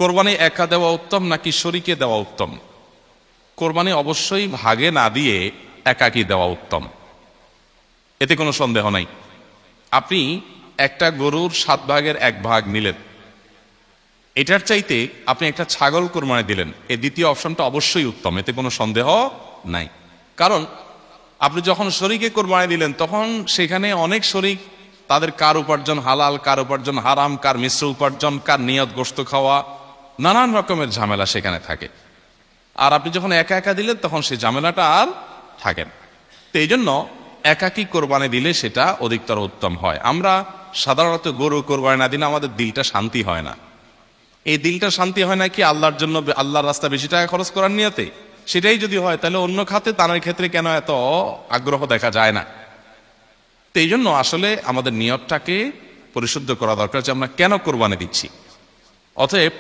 কোরবানি একা দেওয়া উত্তম নাকি শরীকে দেওয়া উত্তম? কোরবানি অবশ্যই ভাগে না দিয়ে একাকী দেওয়া উত্তম, এতে কোনো সন্দেহ নাই। আপনি একটা গরুর 7 ভাগের 1 ভাগ নিলেন, এটার চাইতে আপনি একটা ছাগল কোরবানি দিলেন, এই দ্বিতীয় অপশনটা অবশ্যই উত্তম, এতে কোনো সন্দেহ নাই। কারণ আপনি যখন শরীকে কোরবানি দিলেন তখন সেখানে অনেক শরীক, তাদের কার উপার্জন হালাল, কার উপার্জন হারাম, কার মিশ্র উপার্জন, কার নিয়ত গোশত খাওয়া, নানান রকমের ঝামেলা সেখানে থাকে। আর আপনি যখন একা একা দিলেন তখন সেই ঝামেলাটা আর থাকে না। তো এই জন্য একাকী কোরবানি দিলে সেটা অধিকতর উত্তম হয়। আমরা সাধারণত গরু কোরবানি না দিলে আমাদের দিলটা শান্তি হয় না। এই দিলটা শান্তি হয় না কি আল্লাহর জন্য, আল্লাহর রাস্তা বেশি টাকা খরচ করার নিয়তে? সেটাই যদি হয় তাহলে অন্য খাতে দানের ক্ষেত্রে কেন এত আগ্রহ দেখা যায় না? তো এই জন্য আসলে আমাদের নিয়তটাকে পরিশুদ্ধ করা দরকার যে আমরা কেন কোরবানি দিচ্ছি। অতএব